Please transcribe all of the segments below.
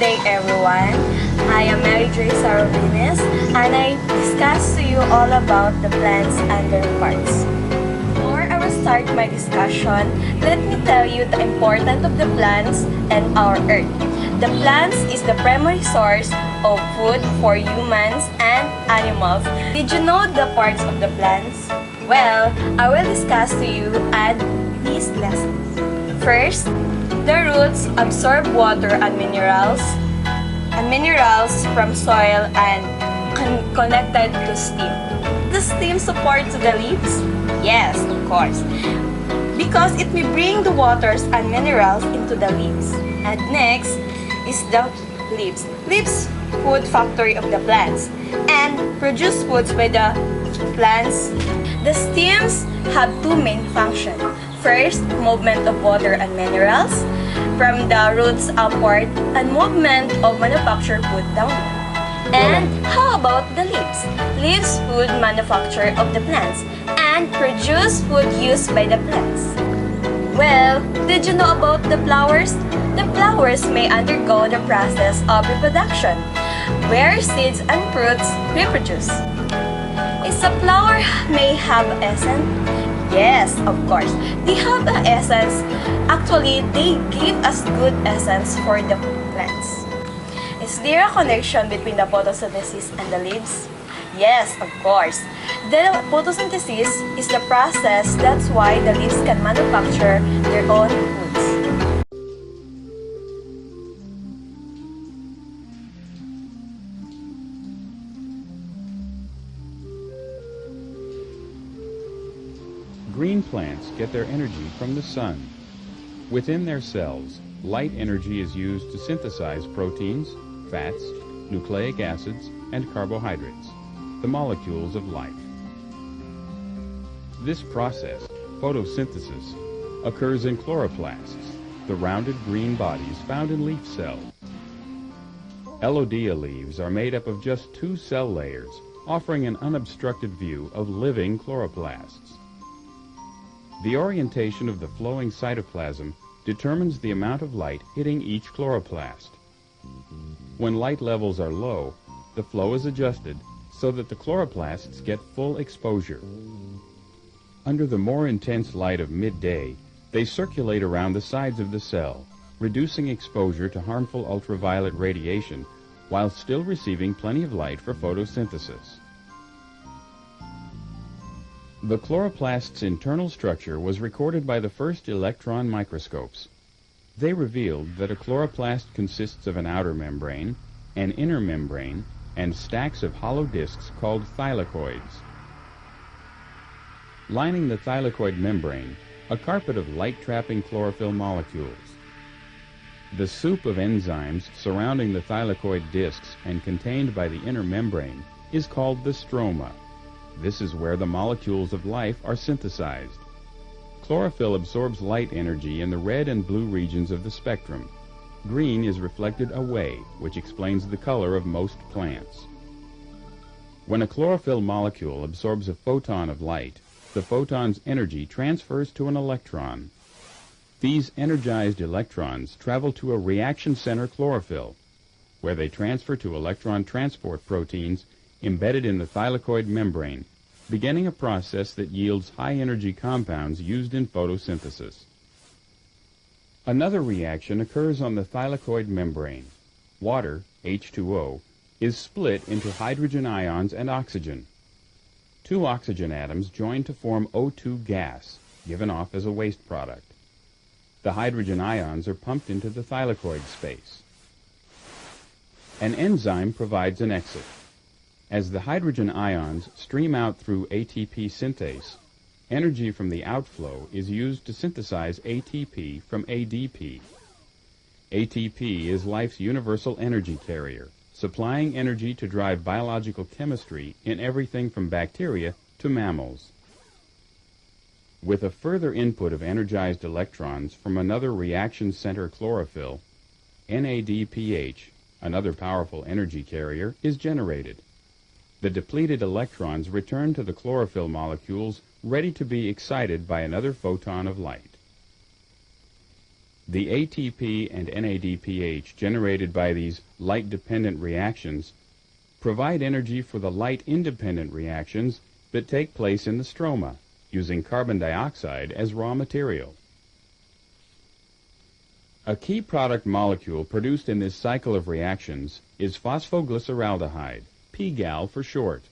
day everyone. I am Mary J. Saromines and I discuss to you all about the plants and their parts. Before I will start my discussion, let me tell you the importance of the plants and our earth. The plants is the primary source of food for humans and animals. Did you know the parts of the plants? Well, I will discuss to you at these lessons. First, the roots absorb water and minerals from soil and connected to stem. The stem supports the leaves? Yes, of course. Because it may bring the waters and minerals into the leaves. And next is the leaves. Leaves, food factory of the plants, and produce foods by the plants. The stems have two main functions. First, movement of water and minerals from the roots upward and movement of manufactured food downward. And how about the leaves? Leaves food manufacture of the plants and produce food used by the plants. Well, did you know about the flowers? The flowers may undergo the process of reproduction, where seeds and fruits reproduce. Is a flower may have essence? Yes, of course. They have an essence. Actually, they give us good essence for the plants. Is there a connection between the photosynthesis and the leaves? Yes, of course. The photosynthesis is the process, that's why the leaves can manufacture their own foods. Green plants get their energy from the sun. Within their cells, light energy is used to synthesize proteins, fats, nucleic acids, and carbohydrates, the molecules of life. This process, photosynthesis, occurs in chloroplasts, the rounded green bodies found in leaf cells. Elodea leaves are made up of just two cell layers, offering an unobstructed view of living chloroplasts. The orientation of the flowing cytoplasm determines the amount of light hitting each chloroplast. When light levels are low, the flow is adjusted so that the chloroplasts get full exposure. Under the more intense light of midday, they circulate around the sides of the cell, reducing exposure to harmful ultraviolet radiation while still receiving plenty of light for photosynthesis. The chloroplast's internal structure was recorded by the first electron microscopes. They revealed that a chloroplast consists of an outer membrane, an inner membrane, and stacks of hollow discs called thylakoids. Lining the thylakoid membrane, a carpet of light-trapping chlorophyll molecules. The soup of enzymes surrounding the thylakoid discs and contained by the inner membrane is called the stroma. This is where the molecules of life are synthesized. Chlorophyll absorbs light energy in the red and blue regions of the spectrum. Green is reflected away, which explains the color of most plants. When a chlorophyll molecule absorbs a photon of light, the photon's energy transfers to an electron. These energized electrons travel to a reaction center chlorophyll, where they transfer to electron transport proteins embedded in the thylakoid membrane, beginning a process that yields high-energy compounds used in photosynthesis. Another reaction occurs on the thylakoid membrane. Water, H2O, is split into hydrogen ions and oxygen. Two oxygen atoms join to form O2 gas, given off as a waste product. The hydrogen ions are pumped into the thylakoid space. An enzyme provides an exit. As the hydrogen ions stream out through ATP synthase, energy from the outflow is used to synthesize ATP from ADP. ATP is life's universal energy carrier, supplying energy to drive biological chemistry in everything from bacteria to mammals. With a further input of energized electrons from another reaction center chlorophyll, NADPH, another powerful energy carrier, is generated. The depleted electrons return to the chlorophyll molecules ready to be excited by another photon of light. The ATP and NADPH generated by these light-dependent reactions provide energy for the light-independent reactions that take place in the stroma, using carbon dioxide as raw material. A key product molecule produced in this cycle of reactions is phosphoglyceraldehyde, PGAL for short.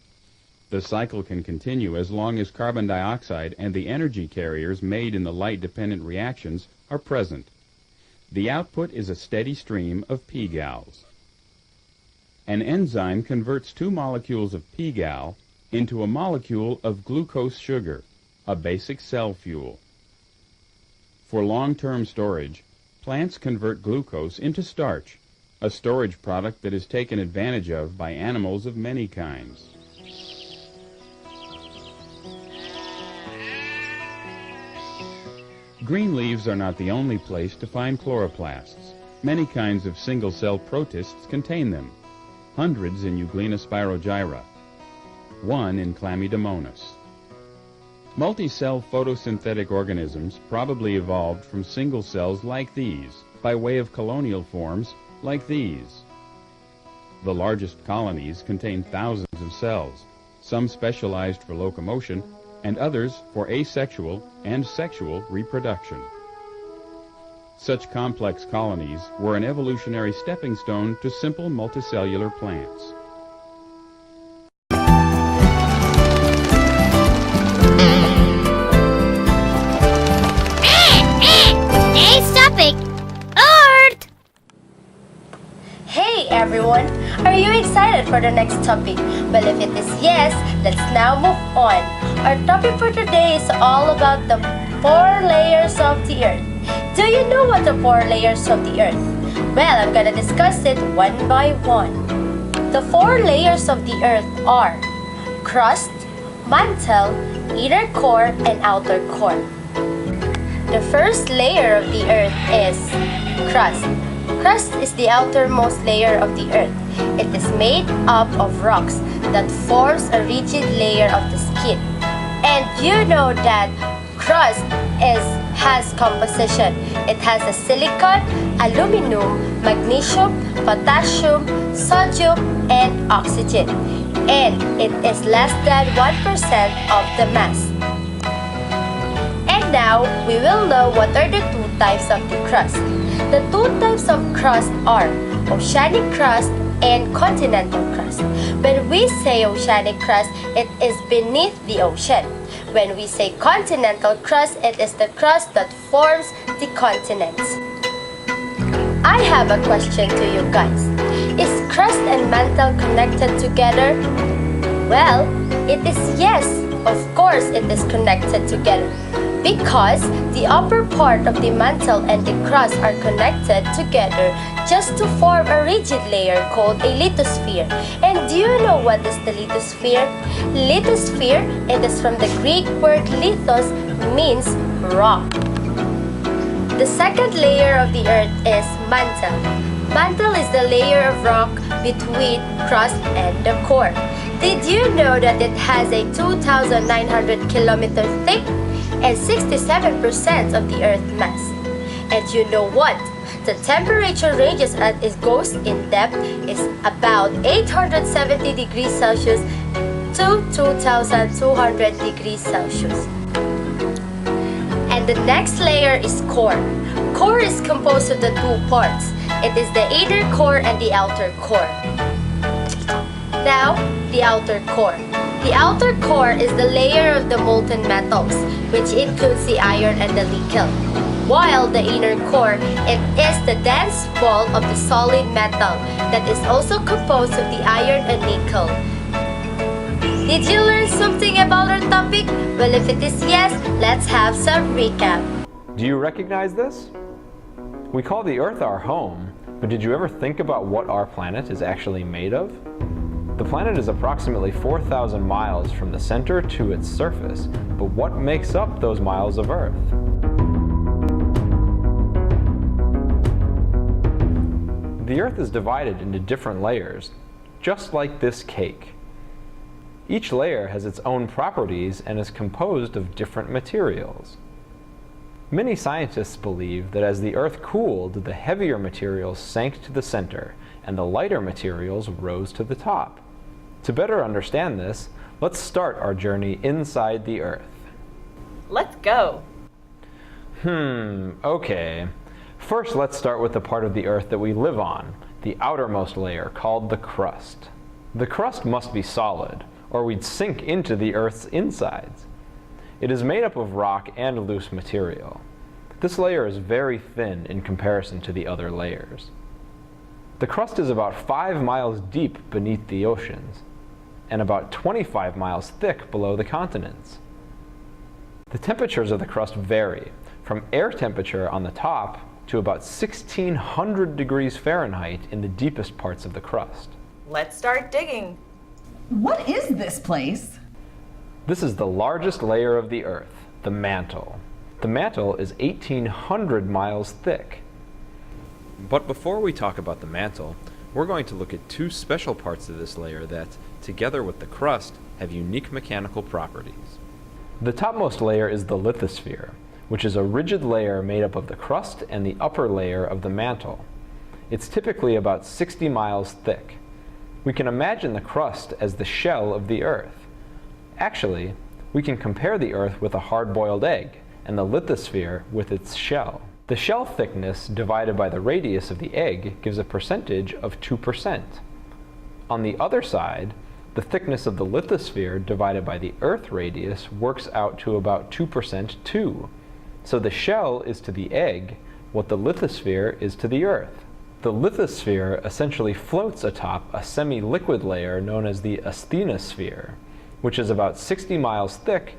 The cycle can continue as long as carbon dioxide and the energy carriers made in the light-dependent reactions are present. The output is a steady stream of PGALs. An enzyme converts two molecules of PGAL into a molecule of glucose sugar, a basic cell fuel. For long-term storage, plants convert glucose into starch, a storage product that is taken advantage of by animals of many kinds. Green leaves are not the only place to find chloroplasts. Many kinds of single-cell protists contain them, hundreds in Euglena spirogyra, one in Chlamydomonas. Multi-cell photosynthetic organisms probably evolved from single cells like these, by way of colonial forms like these. The largest colonies contain thousands of cells, some specialized for locomotion, and others for asexual and sexual reproduction. Such complex colonies were an evolutionary stepping stone to simple multicellular plants. Today's topic, Earth! Hey everyone! Are you excited for the next topic? Well, if it is yes, let's now move on. Our topic for today is all about the 4 layers of the Earth. Do you know what the 4 layers of the Earth? Well, I'm gonna discuss it one by one. The 4 layers of the Earth are crust, mantle, inner core, and outer core. The first layer of the Earth is crust. Crust is the outermost layer of the Earth. It is made up of rocks that forms a rigid layer of the skin. And you know that crust has composition. It has a silicon, aluminum, magnesium, potassium, sodium, and oxygen. And it is less than 1% of the mass. And now, we will know what are the 2 types of the crust. The 2 types of crust are oceanic crust and continental crust. When we say oceanic crust, it is beneath the ocean. When we say continental crust, it is the crust that forms the continents. I have a question to you guys. Is crust and mantle connected together? Well, it is yes. Of course, it is connected together. Because the upper part of the mantle and the crust are connected together just to form a rigid layer called a lithosphere. And do you know what is the lithosphere? Lithosphere, it is from the Greek word lithos, means rock. The second layer of the Earth is mantle. Mantle is the layer of rock between crust and the core. Did you know that it has a 2,900 kilometer thick and 67% of the Earth's mass? And you know what? The temperature ranges as it goes in depth is about 870 degrees Celsius to 2,200 degrees Celsius. And the next layer is core. Core is composed of the 2 parts. It is the inner core and the outer core. Now, the outer core. The outer core is the layer of the molten metals, which includes the iron and the nickel. While the inner core, it is the dense ball of the solid metal that is also composed of the iron and nickel. Did you learn something about our topic? Well, if it is yes, let's have some recap. Do you recognize this? We call the Earth our home, but did you ever think about what our planet is actually made of? The planet is approximately 4,000 miles from the center to its surface, but what makes up those miles of Earth? The Earth is divided into different layers, just like this cake. Each layer has its own properties and is composed of different materials. Many scientists believe that as the Earth cooled, the heavier materials sank to the center, and the lighter materials rose to the top. To better understand this, let's start our journey inside the Earth. Let's go. Okay. First, let's start with the part of the Earth that we live on, the outermost layer called the crust. The crust must be solid, or we'd sink into the Earth's insides. It is made up of rock and loose material. This layer is very thin in comparison to the other layers. The crust is about 5 miles deep beneath the oceans, and about 25 miles thick below the continents. The temperatures of the crust vary, from air temperature on the top to about 1600 degrees Fahrenheit in the deepest parts of the crust. Let's start digging. What is this place? This is the largest layer of the Earth, the mantle. The mantle is 1,800 miles thick. But before we talk about the mantle, we're going to look at two special parts of this layer that, together with the crust, have unique mechanical properties. The topmost layer is the lithosphere, which is a rigid layer made up of the crust and the upper layer of the mantle. It's typically about 60 miles thick. We can imagine the crust as the shell of the Earth. Actually, we can compare the Earth with a hard-boiled egg, and the lithosphere with its shell. The shell thickness divided by the radius of the egg gives a percentage of 2%. On the other side, the thickness of the lithosphere divided by the Earth radius works out to about 2% too. So the shell is to the egg what the lithosphere is to the Earth. The lithosphere essentially floats atop a semi-liquid layer known as the asthenosphere, which is about 60 miles thick.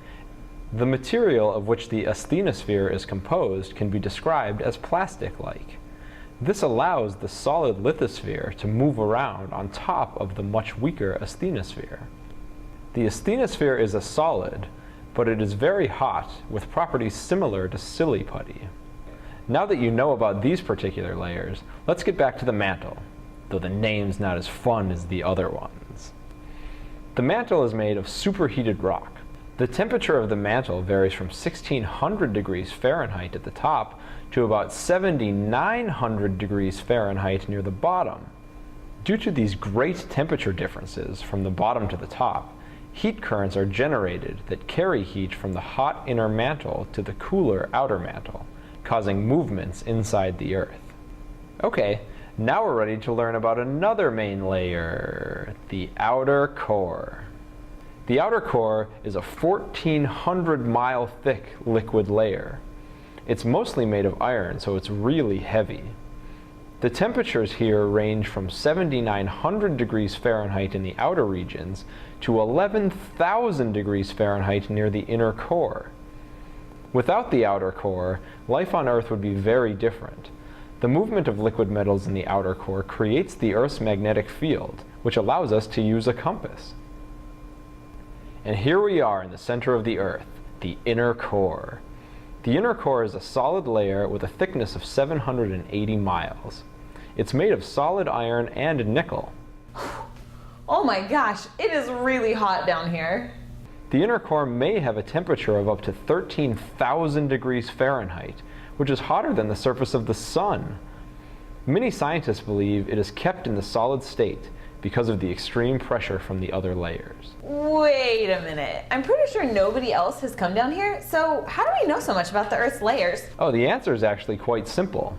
The material of which the asthenosphere is composed can be described as plastic-like. This allows the solid lithosphere to move around on top of the much weaker asthenosphere. The asthenosphere is a solid, but it is very hot, with properties similar to silly putty. Now that you know about these particular layers, let's get back to the mantle, though the name's not as fun as the other ones. The mantle is made of superheated rock. The temperature of the mantle varies from 1600 degrees Fahrenheit at the top to about 7900 degrees Fahrenheit near the bottom. Due to these great temperature differences from the bottom to the top, heat currents are generated that carry heat from the hot inner mantle to the cooler outer mantle, causing movements inside the Earth. Okay, now we're ready to learn about another main layer, the outer core. The outer core is a 1,400 mile thick liquid layer. It's mostly made of iron, so it's really heavy. The temperatures here range from 7,900 degrees Fahrenheit in the outer regions to 11,000 degrees Fahrenheit near the inner core. Without the outer core, life on Earth would be very different. The movement of liquid metals in the outer core creates the Earth's magnetic field, which allows us to use a compass. And here we are in the center of the Earth, the inner core. The inner core is a solid layer with a thickness of 780 miles. It's made of solid iron and nickel. Oh my gosh, it is really hot down here. The inner core may have a temperature of up to 13,000 degrees Fahrenheit, which is hotter than the surface of the sun. Many scientists believe it is kept in the solid state because of the extreme pressure from the other layers. Wait a minute. I'm pretty sure nobody else has come down here, so how do we know so much about the Earth's layers? Oh, the answer is actually quite simple.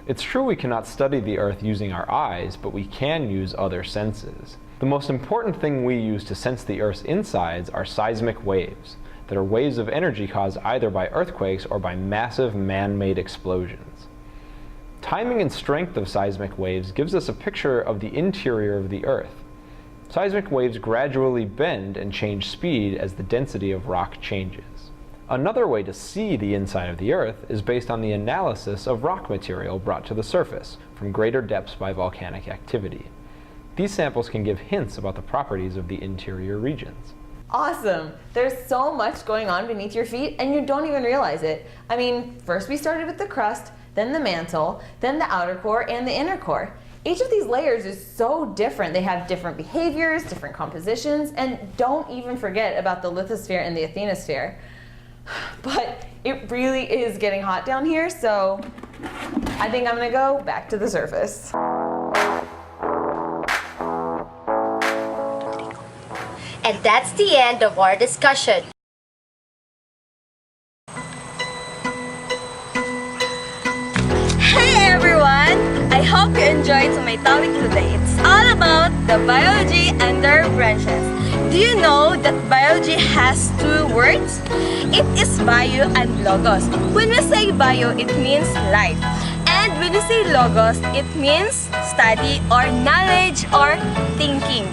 It's true we cannot study the Earth using our eyes, but we can use other senses. The most important thing we use to sense the Earth's insides are seismic waves, that are waves of energy caused either by earthquakes or by massive man-made explosions. Timing and strength of seismic waves gives us a picture of the interior of the Earth. Seismic waves gradually bend and change speed as the density of rock changes. Another way to see the inside of the Earth is based on the analysis of rock material brought to the surface from greater depths by volcanic activity. These samples can give hints about the properties of the interior regions. Awesome! There's so much going on beneath your feet and you don't even realize it. I mean, first we started with the crust, then the mantle, then the outer core and the inner core. Each of these layers is so different. They have different behaviors, different compositions, and don't even forget about the lithosphere and the asthenosphere. but it really is getting hot down here, so I think I'm gonna go back to the surface. And that's the end of our discussion. Hey everyone! I hope you enjoyed my topic today. It's all about the biology and their branches. Do you know that biology has two words? It is bio and logos. When we say bio, it means life. And when we say logos, it means study or knowledge or thinking.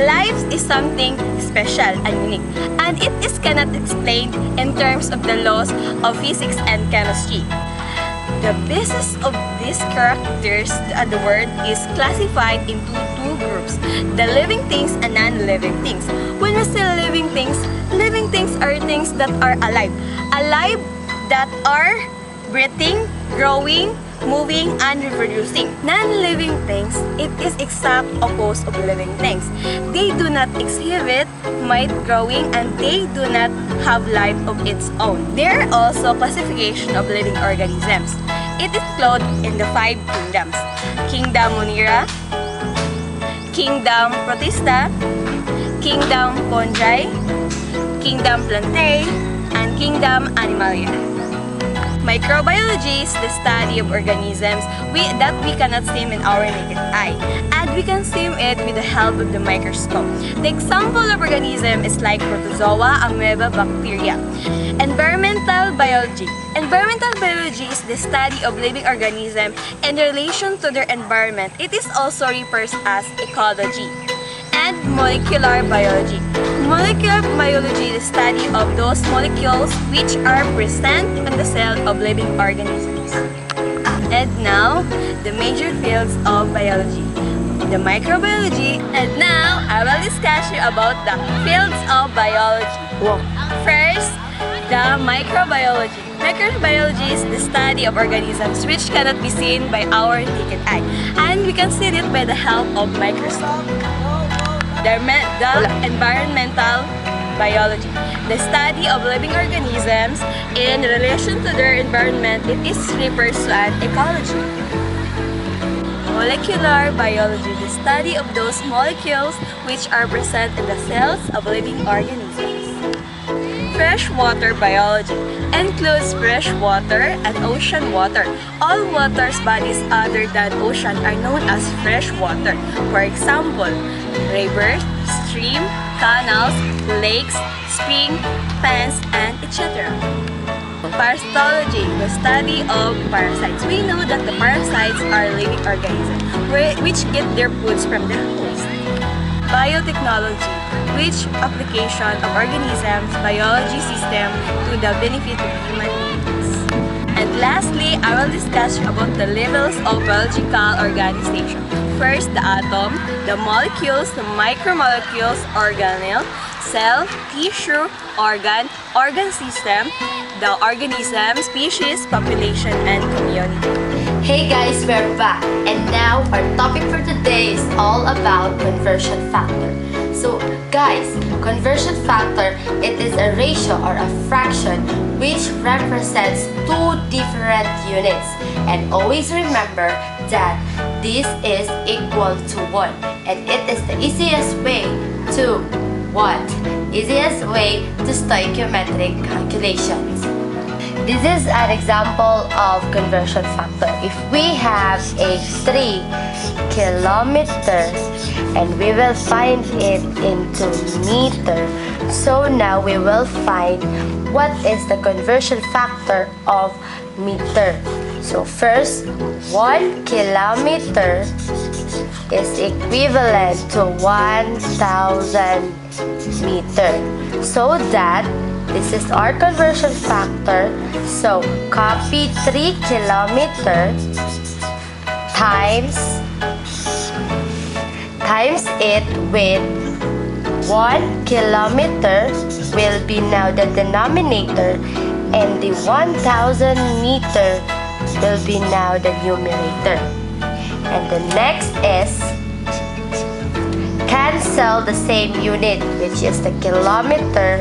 Life is something special and unique, and it is cannot explained in terms of the laws of physics and chemistry. The basis of these characters, the word, is classified into two groups, the living things and non-living things. When we say living things are things that are alive. Alive that are breathing, growing, moving, and reproducing. Non-living things, it is exact opposite of living things. They do not exhibit might growing and they do not have life of its own. There are also classification of living organisms. It is clothed in the 5 kingdoms. Kingdom Monera, Kingdom Protista, Kingdom Fungi, Kingdom Plantae, and Kingdom Animalia. Microbiology is the study of organisms that we cannot see in our naked eye, and we can see it with the help of the microscope. The example of organism is like protozoa, amoeba, bacteria. Environmental biology. Environmental biology is the study of living organisms in relation to their environment. It is also referred as ecology. And molecular biology. Molecular biology is the study of those molecules which are present in the cell of living organisms. And now, the major fields of biology. The microbiology. And now, I will discuss you about the fields of biology. First, the microbiology. Microbiology is the study of organisms which cannot be seen by our naked eye, and we can see it by the help of microscope. The environmental biology, the study of living organisms in relation to their environment. It is referred to as ecology. Molecular biology, the study of those molecules which are present in the cells of living organisms. Freshwater biology includes freshwater and ocean water. All water bodies other than ocean are known as freshwater. For example, rivers, streams, canals, lakes, springs, ponds, and etc. Parasitology, the study of parasites. We know that the parasites are living organisms which get their foods from the host. Biotechnology, which application of organisms' biology system to the benefit of human beings. And lastly, I will discuss about the levels of biological organization. First, the atom, the molecules, the micromolecules, organelle, cell, tissue, organ system, the organism, species, population, and community. Hey guys, we're back, and now our topic for today is all about conversion factor. So guys, conversion factor, it is a ratio or a fraction which represents two different units. And always remember that this is equal to 1, and it is the easiest way to what? Easiest way to stoichiometric calculations. This is an example of conversion factor. If we have a 3 kilometer and we will find it into meter, so now we will find what is the conversion factor of meter. So first, 1 kilometer is equivalent to 1,000 meter. So that this is our conversion factor. So copy 3 kilometer times it with 1 kilometer will be now the denominator, and the 1,000 meter will be now the numerator. And the next is cancel the same unit, which is the kilometer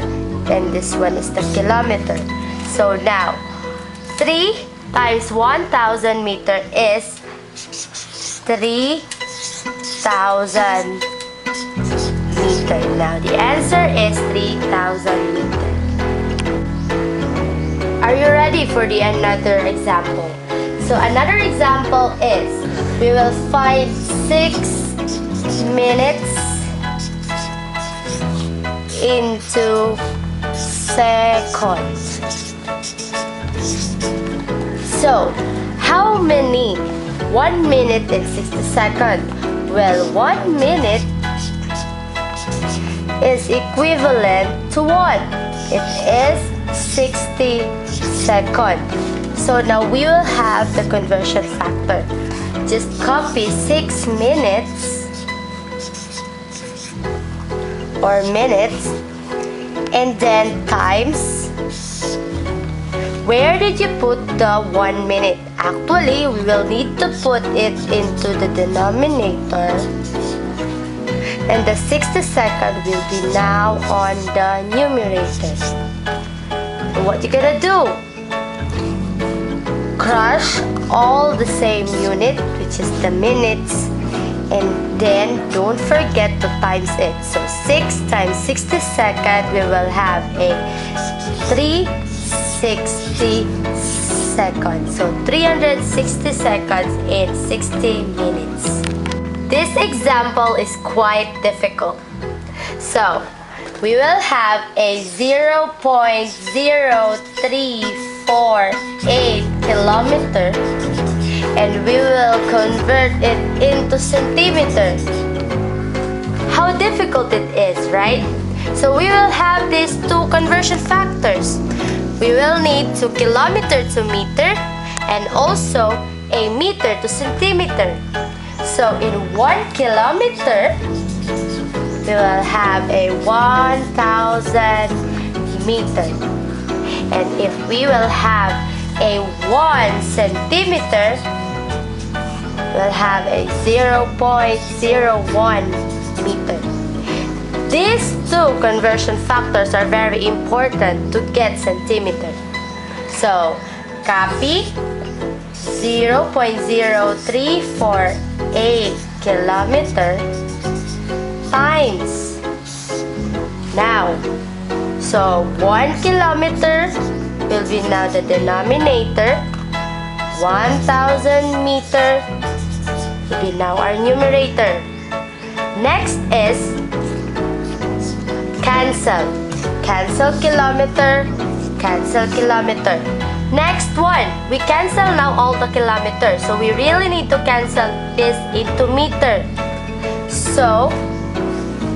and this one is the kilometer. So now, 3 times 1,000 meter is 3,000 meter. Now the answer is 3,000 meter. Are you ready for the another example? So another example is, we will find 6 minutes into seconds. So, how many 1 minute and 60 seconds? Well, 1 minute is equivalent to what? It is 60 seconds. So now we will have the conversion factor. Just copy 6 minutes or minutes and then times. Where did you put the 1 minute? Actually, we will need to put it into the denominator, and the 60 second will be now on the numerator. And what you gonna do? Crush all the same unit, which is the minutes, and then don't forget to times it. So 6 times 60 seconds, we will have a 360 seconds. So 360 seconds in 60 minutes. This example is quite difficult. So we will have a 0.0348 kilometer, and we will convert it into centimeters. How difficult it is, right? So we will have these two conversion factors. We will need 2 kilometer to meter and also a meter to centimeter. So in 1 kilometer, we will have a 1,000 meter. And if we will have a 1 centimeter, we'll have a 0.01 meter. These two conversion factors are very important to get centimeter. So, copy 0.0348 kilometer times. Now, so 1 kilometer will be now the denominator. 1,000 meter will be now our numerator. Next is cancel. Cancel kilometer, cancel kilometer. Next one, we cancel now all the kilometers. So we really need to cancel this into meter. So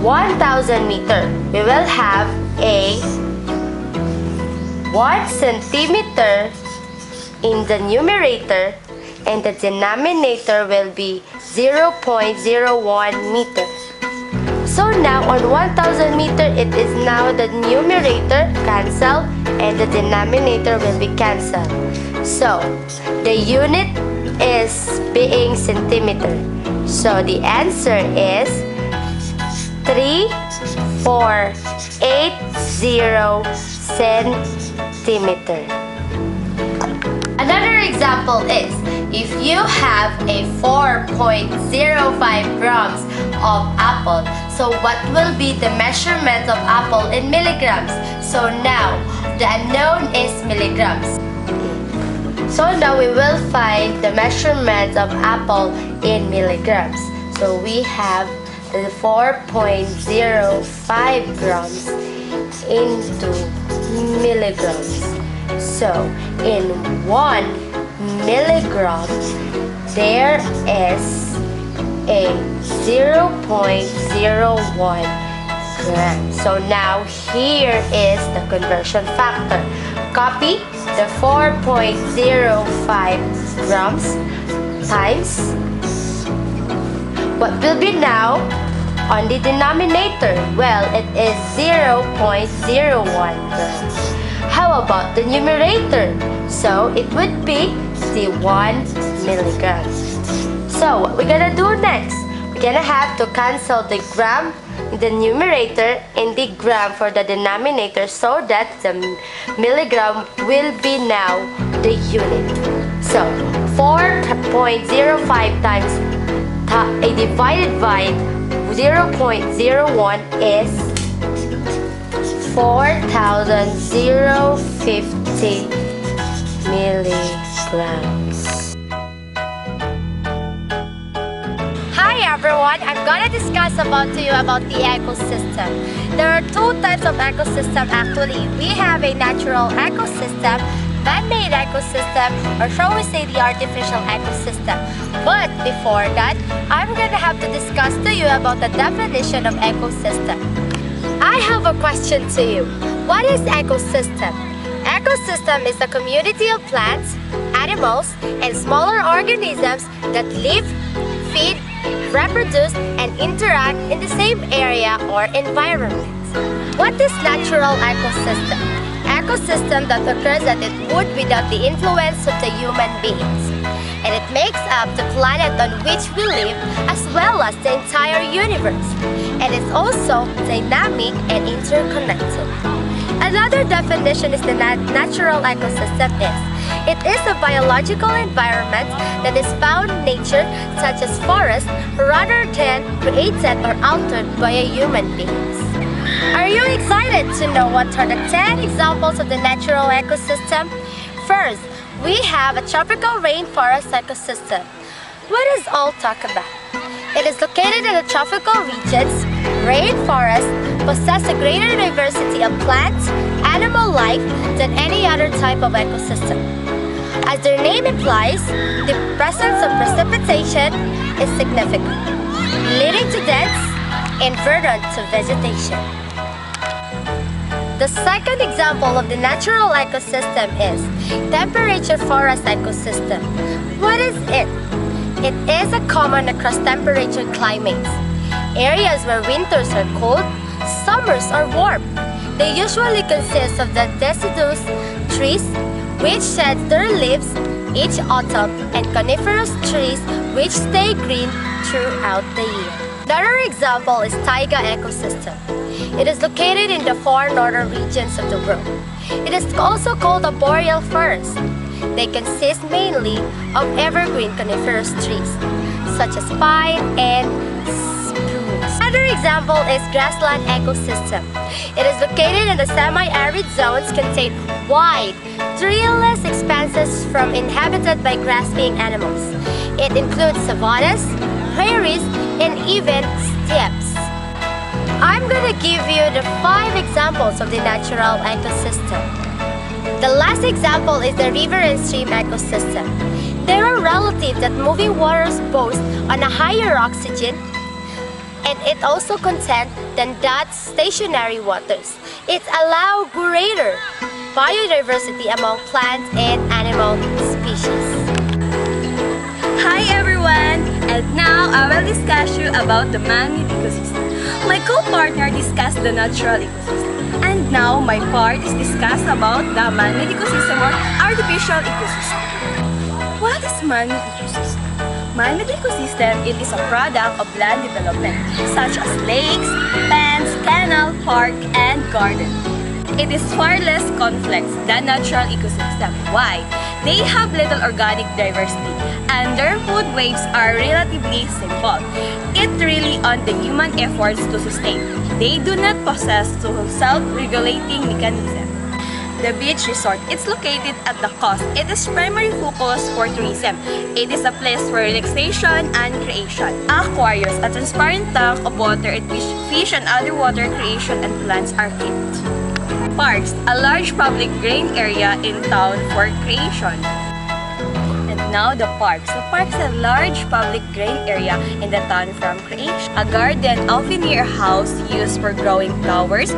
1,000 meter, we will have a 1 centimeter in the numerator, and the denominator will be 0.01 meter. So now on 1,000 meter, it is now the numerator cancel and the denominator will be cancelled. So the unit is being centimeter. So the answer is 3,480 centimeter. Another example is, if you have a 4.05 grams of apple, so what will be the measurement of apple in milligrams? So now, the unknown is milligrams. So now we will find the measurement of apple in milligrams. So we have the 4.05 grams into milligrams. So in 1 milligram, there is a 0.01 gram. So now here is the conversion factor. Copy the 4.05 grams times what will be now on the denominator. Well, it is 0.01 grams. How about the numerator? So it would be the 1 milligram. So what we're gonna do next? We're gonna have to cancel the gram in the numerator and the gram for the denominator so that the milligram will be now the unit. So 4.05 times divided by 0.01 is 4,050 milligrams. Hi everyone, I'm gonna discuss to you about the ecosystem. There are two types of ecosystem actually. We have a natural ecosystem, man-made ecosystem, or shall we say the artificial ecosystem. But before that, I'm gonna have to discuss to you about the definition of ecosystem. I have a question to you. What is ecosystem? Ecosystem is a community of plants, animals, and smaller organisms that live, feed, reproduce, and interact in the same area or environment. What is natural ecosystem? Ecosystem that occurs as it would without the influence of the human beings. And it makes up the planet on which we live as well as the entire universe. And it's also dynamic and interconnected. Another definition is the natural ecosystem is. It is a biological environment that is found in nature such as forests rather than created or altered by a human beings. Are you excited to know what are the 10 examples of the natural ecosystem? First, we have a tropical rainforest ecosystem. What is all talk about? It is located in the tropical regions. Rainforests possess a greater diversity of plants, animal life than any other type of ecosystem. As their name implies, the presence of precipitation is significant, leading to dense and verdant vegetation. The second example of the natural ecosystem is temperature forest ecosystem. What is it? It is a common across temperature climates. Areas where winters are cold, summers are warm. They usually consist of the deciduous trees, which shed their leaves each autumn, and coniferous trees, which stay green throughout the year. Another example is taiga ecosystem. It is located in the four northern regions of the world. It is also called a boreal forest. They consist mainly of evergreen coniferous trees, such as pine and spruce. Another example is grassland ecosystem. It is located in the semi-arid zones contain wide, treeless expanses inhabited by grass-being animals. It includes savannas, prairies, and even steppes. I'm gonna give you the 5 examples of the natural ecosystem. The last example is the river and stream ecosystem. They are relative that moving waters boast on a higher oxygen, and it also content than that stationary waters. It allows greater biodiversity among plant and animal species. Hi everyone! And now I will discuss you about the man-made ecosystem. My co-partner discussed the natural ecosystem. And now my part is discussed about the man-made ecosystem or artificial ecosystem. What is man-made ecosystem? Man-made ecosystem, it is a product of land development such as lakes, ponds, canal, park, and garden. It is far less complex than natural ecosystem. Why? They have little organic diversity and their food waves are relatively simple. It really on the human efforts to sustain. They do not possess self-regulating mechanism. The beach resort, it's located at the coast. It is primary focus for tourism. It is a place for relaxation and creation. Aquarius, a transparent tank of water in which fish and other water creation and plants are kept. Parks, a large public green area in town for creation. And now the parks. The parks are a large public green area in the town from creation. A garden, often near a house used for growing flowers.